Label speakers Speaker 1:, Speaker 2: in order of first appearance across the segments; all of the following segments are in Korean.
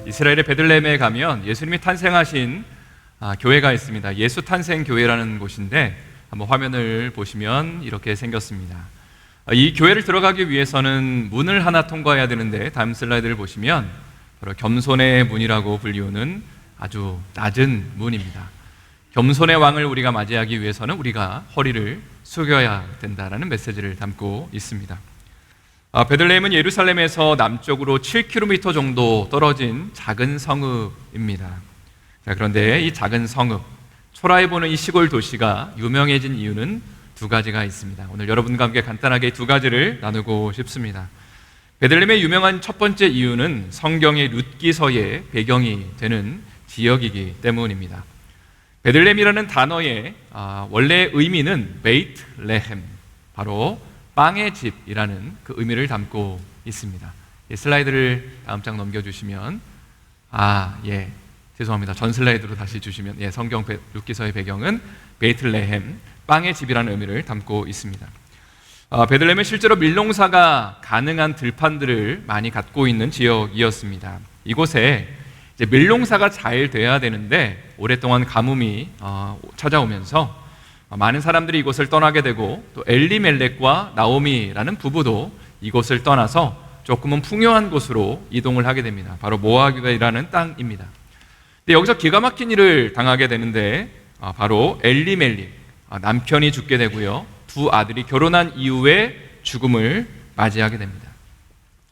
Speaker 1: 이스라엘의 베들레헴에 가면 예수님이 탄생하신 교회가 있습니다. 예수 탄생 교회라는 곳인데 한번 화면을 보시면 이렇게 생겼습니다. 이 교회를 들어가기 위해서는 문을 하나 통과해야 되는데 다음 슬라이드를 보시면 바로 겸손의 문이라고 불리우는 아주 낮은 문입니다. 겸손의 왕을 우리가 맞이하기 위해서는 우리가 허리를 숙여야 된다라는 메시지를 담고 있습니다. 베들레헴은 예루살렘에서 남쪽으로 7km 정도 떨어진 작은 성읍입니다. 그런데 이 작은 성읍, 초라해 보는 이 시골 도시가 유명해진 이유는 두 가지가 있습니다. 오늘 여러분과 함께 간단하게 두 가지를 나누고 싶습니다. 베들레헴의 유명한 첫 번째 이유는 성경의 룻기서의 배경이 되는 지역이기 때문입니다. 베들레헴이라는 단어의 원래 의미는 베이트레헴, 바로 빵의 집이라는 그 의미를 담고 있습니다. 슬라이드를 다음 장 넘겨주시면 죄송합니다. 전 슬라이드로 다시 주시면 성경 룻기서의 배경은 베이틀레헴, 빵의 집이라는 의미를 담고 있습니다. 베들레헴은 실제로 밀농사가 가능한 들판들을 많이 갖고 있는 지역이었습니다. 이곳에 이제 밀농사가 잘 돼야 되는데 오랫동안 가뭄이 찾아오면서 많은 사람들이 이곳을 떠나게 되고 또 엘리멜렉과 나오미라는 부부도 이곳을 떠나서 조금은 풍요한 곳으로 이동을 하게 됩니다. 바로 모압이라는 땅입니다. 근데 여기서 기가 막힌 일을 당하게 되는데 바로 엘리멜렉, 남편이 죽게 되고요, 두 아들이 결혼한 이후에 죽음을 맞이하게 됩니다.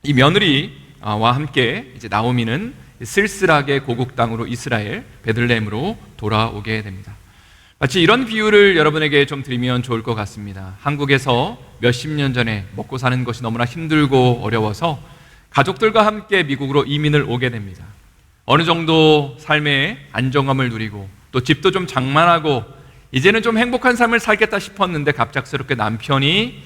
Speaker 1: 이 며느리와 함께 이제 나오미는 쓸쓸하게 고국 땅으로 이스라엘 베들레헴으로 돌아오게 됩니다. 마치 이런 비유를 여러분에게 좀 드리면 좋을 것 같습니다. 한국에서 몇십 년 전에 먹고 사는 것이 너무나 힘들고 어려워서 가족들과 함께 미국으로 이민을 오게 됩니다. 어느 정도 삶의 안정감을 누리고 또 집도 좀 장만하고 이제는 좀 행복한 삶을 살겠다 싶었는데 갑작스럽게 남편이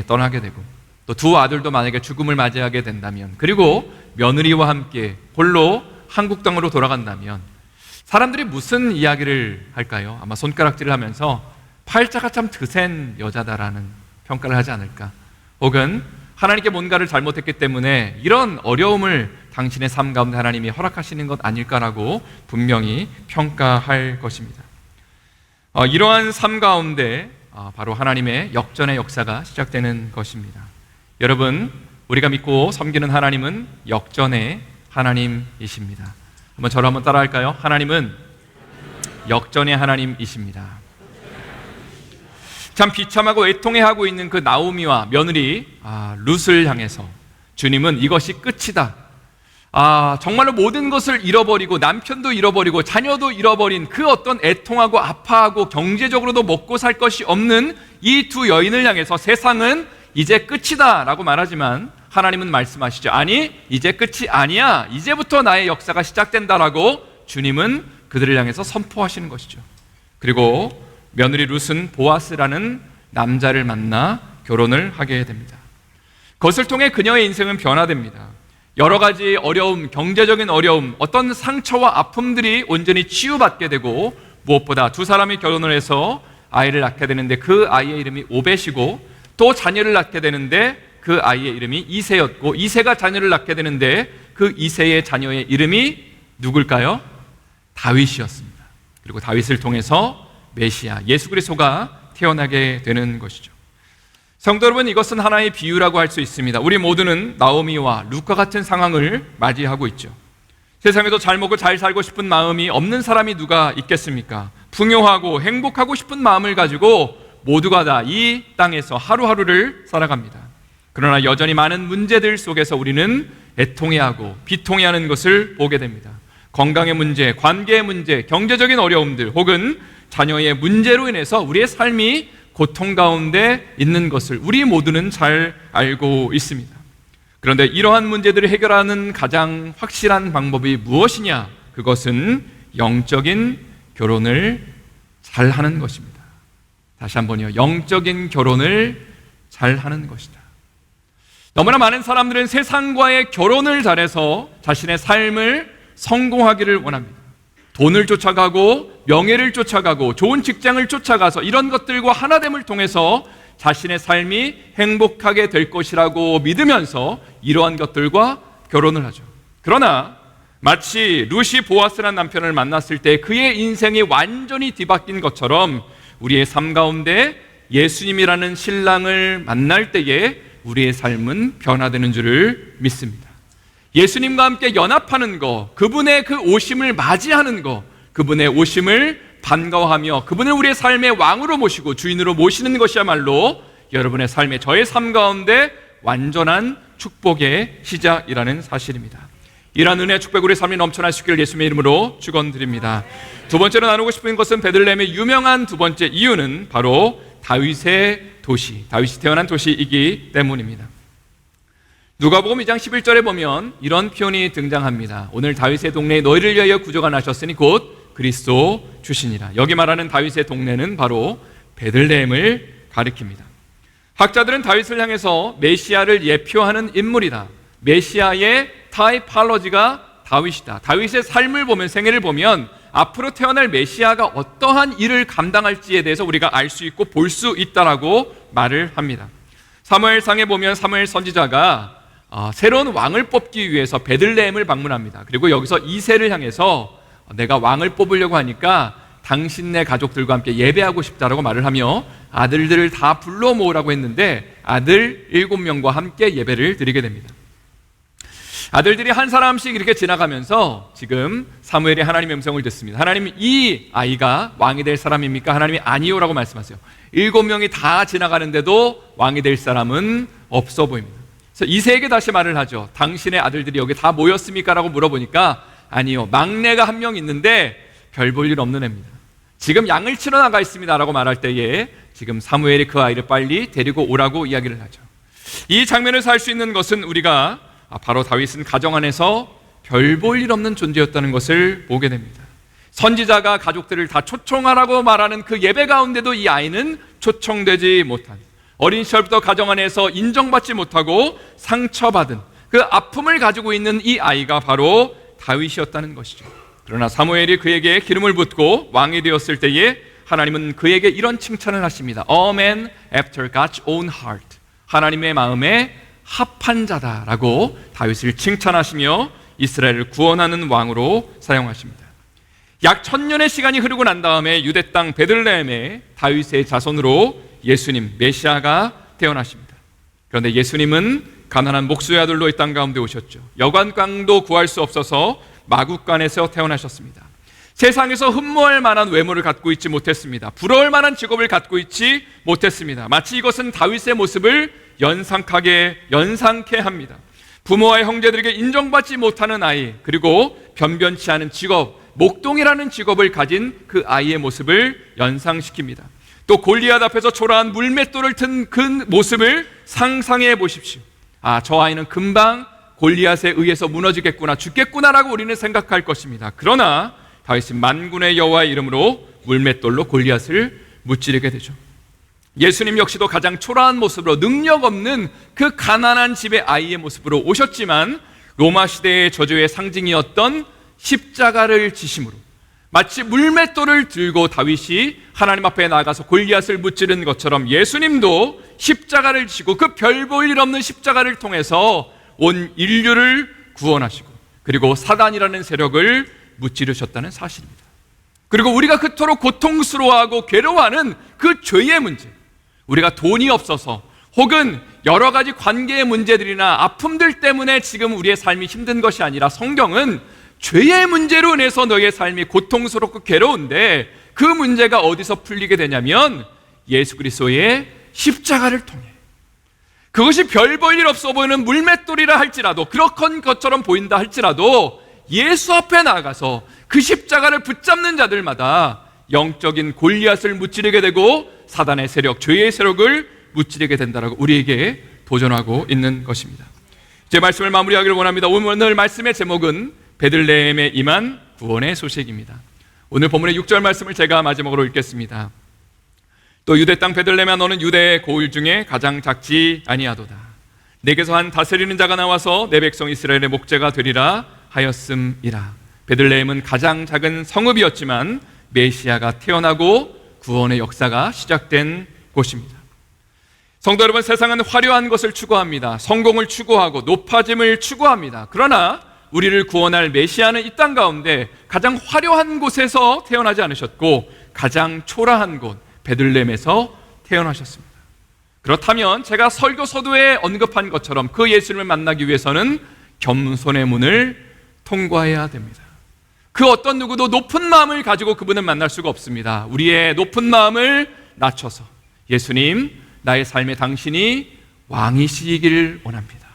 Speaker 1: 떠나게 되고 또 두 아들도 만약에 죽음을 맞이하게 된다면, 그리고 며느리와 함께 홀로 한국 땅으로 돌아간다면 사람들이 무슨 이야기를 할까요? 아마 손가락질을 하면서 팔자가 참 드센 여자다라는 평가를 하지 않을까? 혹은 하나님께 뭔가를 잘못했기 때문에 이런 어려움을 당신의 삶 가운데 하나님이 허락하시는 것 아닐까라고 분명히 평가할 것입니다. 이러한 삶 가운데 바로 하나님의 역전의 역사가 시작되는 것입니다. 여러분, 우리가 믿고 섬기는 하나님은 역전의 하나님이십니다. 저를 한번 따라할까요? 하나님은 역전의 하나님이십니다. 참 비참하고 애통해하고 있는 그 나오미와 며느리 룻을 향해서 주님은 이것이 끝이다, 정말로 모든 것을 잃어버리고 남편도 잃어버리고 자녀도 잃어버린 그 어떤 애통하고 아파하고 경제적으로도 먹고 살 것이 없는 이 두 여인을 향해서 세상은 이제 끝이다 라고 말하지만 하나님은 말씀하시죠. 아니, 이제 끝이 아니야, 이제부터 나의 역사가 시작된다라고 주님은 그들을 향해서 선포하시는 것이죠. 그리고 며느리 룻은 보아스라는 남자를 만나 결혼을 하게 됩니다. 그것을 통해 그녀의 인생은 변화됩니다. 여러 가지 어려움, 경제적인 어려움, 어떤 상처와 아픔들이 온전히 치유받게 되고, 무엇보다 두 사람이 결혼을 해서 아이를 낳게 되는데 그 아이의 이름이 오벳이고, 또 자녀를 낳게 되는데 그 아이의 이름이 이새였고, 이새가 자녀를 낳게 되는데 그 이새의 자녀의 이름이 누굴까요? 다윗이었습니다. 그리고 다윗을 통해서 메시아 예수 그리스도가 태어나게 되는 것이죠. 성도 여러분, 이것은 하나의 비유라고 할 수 있습니다. 우리 모두는 나오미와 룻과 같은 상황을 맞이하고 있죠. 세상에도 잘 먹고 잘 살고 싶은 마음이 없는 사람이 누가 있겠습니까? 풍요하고 행복하고 싶은 마음을 가지고 모두가 다 이 땅에서 하루하루를 살아갑니다. 그러나 여전히 많은 문제들 속에서 우리는 애통해하고 비통해하는 것을 보게 됩니다. 건강의 문제, 관계의 문제, 경제적인 어려움들, 혹은 자녀의 문제로 인해서 우리의 삶이 고통 가운데 있는 것을 우리 모두는 잘 알고 있습니다. 그런데 이러한 문제들을 해결하는 가장 확실한 방법이 무엇이냐? 그것은 영적인 결혼을 잘 하는 것입니다. 다시 한번요. 영적인 결혼을 잘 하는 것이다. 너무나 많은 사람들은 세상과의 결혼을 잘해서 자신의 삶을 성공하기를 원합니다. 돈을 쫓아가고 명예를 쫓아가고 좋은 직장을 쫓아가서 이런 것들과 하나됨을 통해서 자신의 삶이 행복하게 될 것이라고 믿으면서 이러한 것들과 결혼을 하죠. 그러나 마치 룻이 보아스라는 남편을 만났을 때 그의 인생이 완전히 뒤바뀐 것처럼 우리의 삶 가운데 예수님이라는 신랑을 만날 때에 우리의 삶은 변화되는 줄을 믿습니다. 예수님과 함께 연합하는 것, 그분의 그 오심을 맞이하는 것, 그분의 오심을 반가워하며 그분을 우리의 삶의 왕으로 모시고 주인으로 모시는 것이야말로 여러분의 삶의 저의 삶 가운데 완전한 축복의 시작이라는 사실입니다. 이러한 은혜의 축복 우리의 삶이 넘쳐날 수 있기를 예수님의 이름으로 축원드립니다. 두 번째로 나누고 싶은 것은 베들레헴의 유명한 두 번째 이유는 바로 다윗의 도시, 다윗이 태어난 도시이기 때문입니다. 누가복음 2장 11절에 보면 이런 표현이 등장합니다. 오늘 다윗의 동네에 너희를 위하여 구조가 나셨으니 곧 그리스도 주시니라. 여기 말하는 다윗의 동네는 바로 베들레헴을 가리킵니다. 학자들은 다윗을 향해서 메시아를 예표하는 인물이다, 메시아의 타이팔로지가 다윗이다, 다윗의 삶을 보면, 생애를 보면 앞으로 태어날 메시아가 어떠한 일을 감당할지에 대해서 우리가 알 수 있고 볼 수 있다라고 말을 합니다. 사무엘상에 보면 사무엘 선지자가 새로운 왕을 뽑기 위해서 베들레헴을 방문합니다. 그리고 여기서 이새를 향해서 내가 왕을 뽑으려고 하니까 당신네 가족들과 함께 예배하고 싶다라고 말을 하며 아들들을 다 불러 모으라고 했는데 아들 7명과 함께 예배를 드리게 됩니다. 아들들이 한 사람씩 이렇게 지나가면서 지금 사무엘이 하나님의 음성을 듣습니다. 하나님, 이 아이가 왕이 될 사람입니까? 하나님이 아니요라고 말씀하세요. 7명이 다 지나가는데도 왕이 될 사람은 없어 보입니다. 그래서 이새에게 다시 말을 하죠. 당신의 아들들이 여기 다 모였습니까? 라고 물어보니까 아니요, 막내가 한 명 있는데 별 볼 일 없는 애입니다. 지금 양을 치러 나가 있습니다 라고 말할 때에 지금 사무엘이 그 아이를 빨리 데리고 오라고 이야기를 하죠. 이 장면에서 알 수 있는 것은 우리가 바로 다윗은 가정 안에서 별 볼 일 없는 존재였다는 것을 보게 됩니다. 선지자가 가족들을 다 초청하라고 말하는 그 예배 가운데도 이 아이는 초청되지 못한, 어린 시절부터 가정 안에서 인정받지 못하고 상처받은 그 아픔을 가지고 있는 이 아이가 바로 다윗이었다는 것이죠. 그러나 사무엘이 그에게 기름을 붓고 왕이 되었을 때에 하나님은 그에게 이런 칭찬을 하십니다. A man after God's own heart, 하나님의 마음에 합한 자다라고 다윗을 칭찬하시며 이스라엘을 구원하는 왕으로 사용하십니다. 약 1000년의 시간이 흐르고 난 다음에 유대 땅 베들레헴에 다윗의 자손으로 예수님 메시아가 태어나십니다. 그런데 예수님은 가난한 목수의 아들로 이 땅 가운데 오셨죠. 여관광도 구할 수 없어서 마구간에서 태어나셨습니다. 세상에서 흠모할 만한 외모를 갖고 있지 못했습니다. 부러울 만한 직업을 갖고 있지 못했습니다. 마치 이것은 다윗의 모습을 연상케 합니다. 부모와 형제들에게 인정받지 못하는 아이, 그리고 변변치 않은 직업, 목동이라는 직업을 가진 그 아이의 모습을 연상시킵니다. 또 골리앗 앞에서 초라한 물맷돌을 든 그 모습을 상상해 보십시오. 저 아이는 금방 골리앗에 의해서 무너지겠구나, 죽겠구나라고 우리는 생각할 것입니다. 그러나 다윗은 만군의 여호와의 이름으로 물맷돌로 골리앗을 무찌르게 되죠. 예수님 역시도 가장 초라한 모습으로, 능력 없는 그 가난한 집의 아이의 모습으로 오셨지만 로마 시대의 저주의 상징이었던 십자가를 지심으로 마치 물맷돌을 들고 다윗이 하나님 앞에 나가서 골리앗을 무찌른 것처럼 예수님도 십자가를 지고 그 별 볼 일 없는 십자가를 통해서 온 인류를 구원하시고 그리고 사단이라는 세력을 무찌르셨다는 사실입니다. 그리고 우리가 그토록 고통스러워하고 괴로워하는 그 죄의 문제, 우리가 돈이 없어서 혹은 여러 가지 관계의 문제들이나 아픔들 때문에 지금 우리의 삶이 힘든 것이 아니라 성경은 죄의 문제로 인해서 너의 삶이 고통스럽고 괴로운데 그 문제가 어디서 풀리게 되냐면 예수 그리스도의 십자가를 통해, 그것이 별 볼 일 없어 보이는 물맷돌이라 할지라도, 그렇건 것처럼 보인다 할지라도 예수 앞에 나가서 그 십자가를 붙잡는 자들마다 영적인 골리앗을 무찌르게 되고 사단의 세력, 죄의 세력을 무찌르게 된다라고 우리에게 도전하고 있는 것입니다. 제 말씀을 마무리하기를 원합니다. 오늘 말씀의 제목은 베들레헴에 임한 구원의 소식입니다. 오늘 본문의 6절 말씀을 제가 마지막으로 읽겠습니다. 또 유대 땅 베들레헴아, 너는 유대의 고을 중에 가장 작지 아니하도다. 내게서 한 다스리는 자가 나와서 내 백성 이스라엘의 목자가 되리라 하였음이라. 베들레헴은 가장 작은 성읍이었지만 메시아가 태어나고 구원의 역사가 시작된 곳입니다. 성도 여러분, 세상은 화려한 것을 추구합니다. 성공을 추구하고 높아짐을 추구합니다. 그러나 우리를 구원할 메시아는 이 땅 가운데 가장 화려한 곳에서 태어나지 않으셨고 가장 초라한 곳 베들레헴에서 태어나셨습니다. 그렇다면 제가 설교 서두에 언급한 것처럼 그 예수님을 만나기 위해서는 겸손의 문을 통과해야 됩니다. 그 어떤 누구도 높은 마음을 가지고 그분을 만날 수가 없습니다. 우리의 높은 마음을 낮춰서 예수님, 나의 삶에 당신이 왕이시기를 원합니다.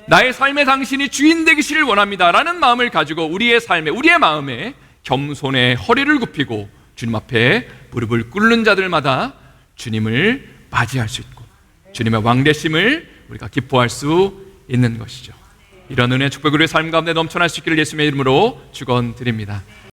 Speaker 1: 나의 삶에 당신이 주인 되기를 원합니다 라는 마음을 가지고 우리의 삶에, 우리의 마음에 겸손의 허리를 굽히고 주님 앞에 무릎을 꿇는 자들마다 주님을 맞이할 수 있고 주님의 왕되심을 우리가 기뻐할 수 있는 것이죠. 이런 은혜 축복의 삶 가운데 넘쳐날 수 있기를 예수님의 이름으로 축원드립니다.